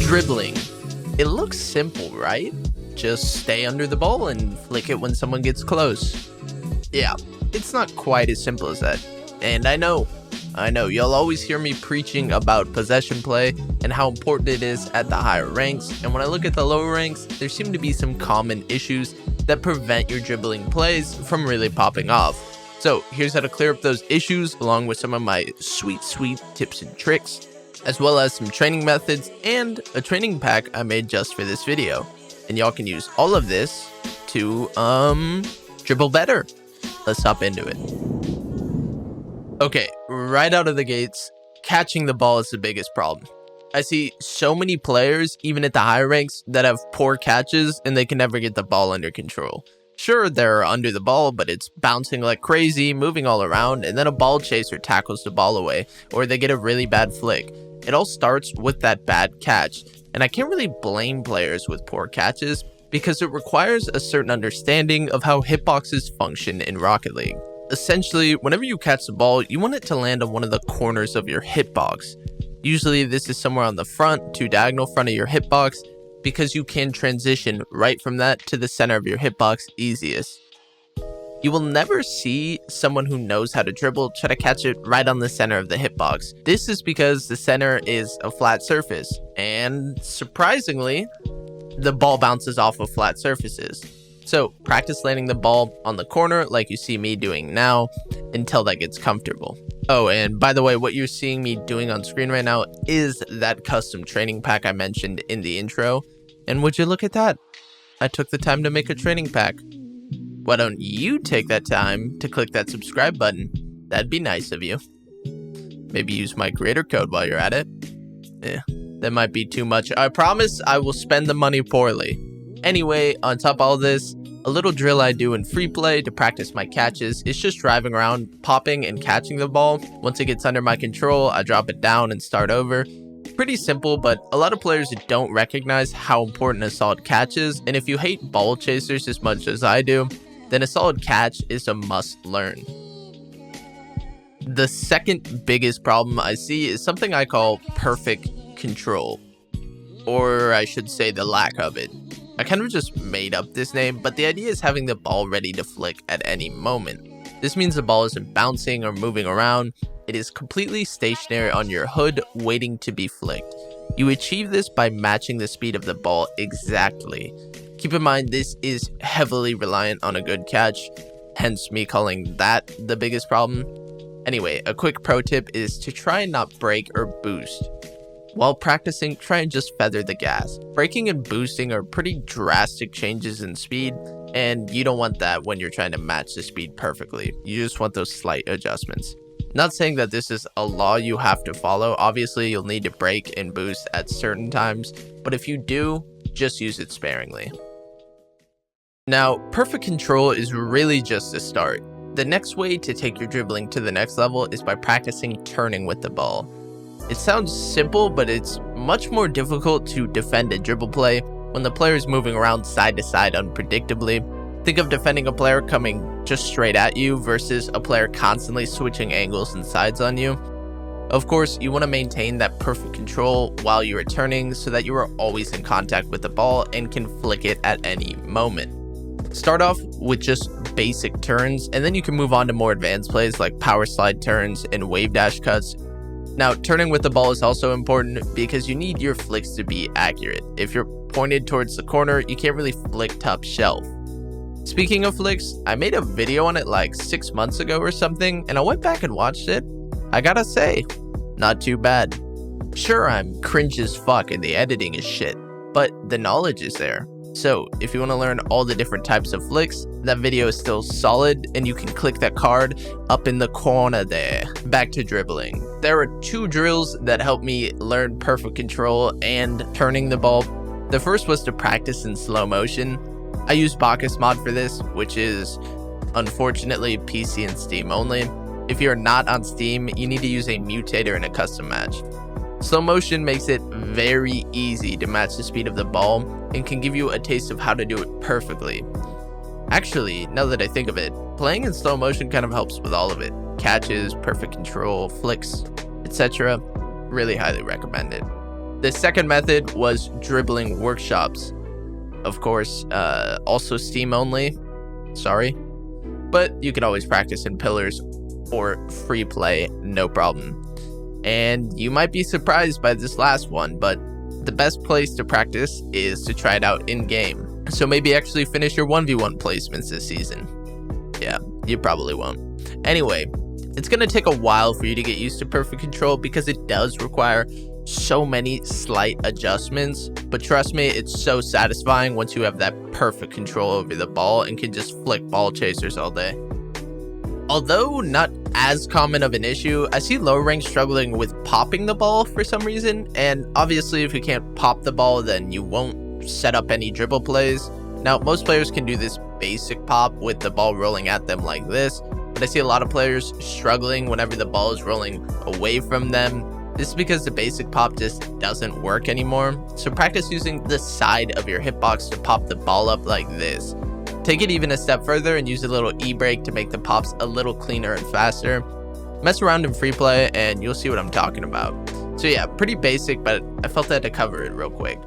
Dribbling. It looks simple, right? Just stay under the ball and flick it when someone gets close. Yeah, it's not quite as simple as that. And I know, you'll always hear me preaching about possession play and how important it is at the higher ranks. And when I look at the lower ranks, there seem to be some common issues that prevent your dribbling plays from really popping off. So here's how to clear up those issues, along with some of my sweet tips and tricks, as well as some training methods and a training pack I made just for this video. And y'all can use all of this to dribble better. Let's hop into it. Okay, right out of the gates, catching the ball is the biggest problem. I see so many players, even at the higher ranks, that have poor catches and they can never get the ball under control. Sure, they're under the ball, but it's bouncing like crazy, moving all around, and then a ball chaser tackles the ball away, or they get a really bad flick. It all starts with that bad catch, and I can't really blame players with poor catches because it requires a certain understanding of how hitboxes function in Rocket League. Essentially, whenever you catch the ball, you want it to land on one of the corners of your hitbox. Usually this is somewhere on the front to diagonal front of your hitbox, because you can transition right from that to the center of your hitbox easiest. You will never see someone who knows how to dribble try to catch it right on the center of the hitbox. This is because the center is a flat surface, and surprisingly, the ball bounces off of flat surfaces. So practice landing the ball on the corner like you see me doing now until that gets comfortable. Oh, and by the way, what you're seeing me doing on screen right now is that custom training pack I mentioned in the intro. And would you look at that? I took the time to make a training pack. Why don't you take that time to click that subscribe button? That'd be nice of you. Maybe use my creator code while you're at it. That might be too much. I promise I will spend the money poorly. Anyway, on top of all this, a little drill I do in free play to practice my catches is just driving around, popping and catching the ball. Once it gets under my control, I drop it down and start over. Pretty simple, but a lot of players don't recognize how important a solid catch is, and if you hate ball chasers as much as I do, then a solid catch is a must learn. The second biggest problem I see is something I call perfect control, or I should say the lack of it. I kind of just made up this name, but the idea is having the ball ready to flick at any moment. This means the ball isn't bouncing or moving around. It is completely stationary on your hood, waiting to be flicked. You achieve this by matching the speed of the ball exactly. Keep in mind, this is heavily reliant on a good catch, hence me calling that the biggest problem. Anyway, a quick pro tip is to try and not brake or boost. While practicing, try and just feather the gas. Braking and boosting are pretty drastic changes in speed, and you don't want that when you're trying to match the speed perfectly. You just want those slight adjustments. Not saying that this is a law you have to follow. Obviously, you'll need to brake and boost at certain times, but if you do, just use it sparingly. Now, perfect control is really just the start. The next way to take your dribbling to the next level is by practicing turning with the ball. It sounds simple, but it's much more difficult to defend a dribble play when the player is moving around side to side unpredictably. Think of defending a player coming just straight at you versus a player constantly switching angles and sides on you. Of course, you want to maintain that perfect control while you are turning so that you are always in contact with the ball and can flick it at any moment. Start off with just basic turns, and then you can move on to more advanced plays like power slide turns and wave dash cuts. Now, turning with the ball is also important because you need your flicks to be accurate. If you're pointed towards the corner, you can't really flick top shelf. Speaking of flicks, I made a video on it like 6 months ago or something, and I went back and watched it. I gotta say, not too bad. Sure, I'm cringe as fuck and the editing is shit, but the knowledge is there. So, if you want to learn all the different types of flicks, that video is still solid and you can click that card up in the corner there. Back to dribbling. There are 2 drills that helped me learn perfect control and turning the ball. The first was to practice in slow motion. I use Bacchus mod for this, which is unfortunately PC and Steam only. If you're not on Steam, you need to use a mutator in a custom match. Slow motion makes it very easy to match the speed of the ball and can give you a taste of how to do it perfectly. Actually, now that I think of it, playing in slow motion kind of helps with all of it. Catches, perfect control, flicks, etc. Really highly recommend it. The second method was dribbling workshops. Of course, also Steam only, sorry. But you can always practice in Pillars or free play, no problem. And you might be surprised by this last one, but the best place to practice is to try it out in-game. So maybe actually finish your 1v1 placements this season. Yeah, you probably won't. Anyway, it's going to take a while for you to get used to perfect control because it does require so many slight adjustments, but trust me, it's so satisfying once you have that perfect control over the ball and can just flick ball chasers all day. Although not as common of an issue, I see lower ranks struggling with popping the ball for some reason, and obviously if you can't pop the ball, then you won't set up any dribble plays. Now, most players can do this basic pop with the ball rolling at them like this, but I see a lot of players struggling whenever the ball is rolling away from them. This is because the basic pop just doesn't work anymore, so practice using the side of your hitbox to pop the ball up like this. Take it even a step further and use a little e-brake to make the pops a little cleaner and faster. Mess around in free play and you'll see what I'm talking about. So yeah, pretty basic, but I felt I had to cover it real quick.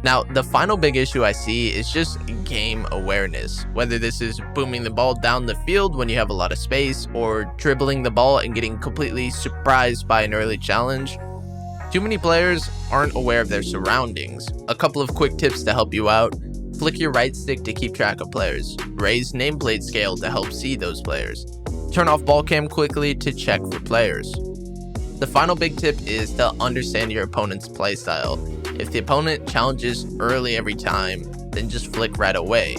Now, the final big issue I see is just game awareness. Whether this is booming the ball down the field when you have a lot of space, or dribbling the ball and getting completely surprised by an early challenge. Too many players aren't aware of their surroundings. A couple of quick tips to help you out. Flick your right stick to keep track of players. Raise nameplate scale to help see those players. Turn off ball cam quickly to check for players. The final big tip is to understand your opponent's playstyle. If the opponent challenges early every time, then just flick right away.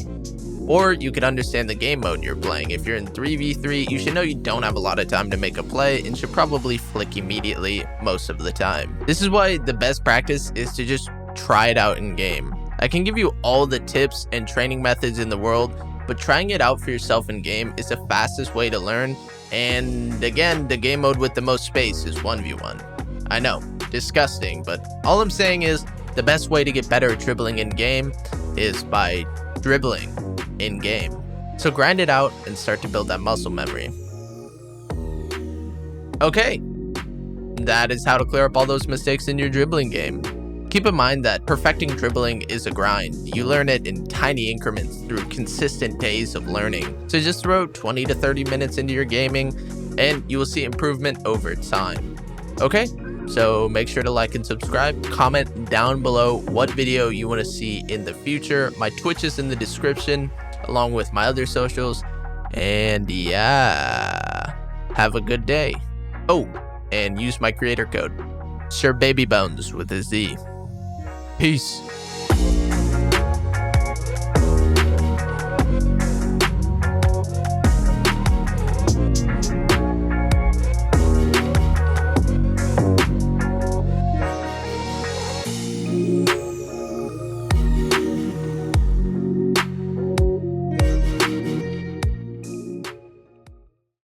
Or you could understand the game mode you're playing. If you're in 3v3, you should know you don't have a lot of time to make a play and should probably flick immediately most of the time. This is why the best practice is to just try it out in game. I can give you all the tips and training methods in the world, but trying it out for yourself in game is the fastest way to learn. And again, the game mode with the most space is 1v1. I know, disgusting, but all I'm saying is the best way to get better at dribbling in game is by dribbling in game. So grind it out and start to build that muscle memory. Okay, that is how to clear up all those mistakes in your dribbling game. Keep in mind that perfecting dribbling is a grind. You learn it in tiny increments through consistent days of learning. So just throw 20 to 30 minutes into your gaming and you will see improvement over time. Okay, so make sure to like and subscribe. Comment down below what video you want to see in the future. My Twitch is in the description along with my other socials. And yeah, have a good day. Oh, and use my creator code, SirBabyBones with a Z. Peace.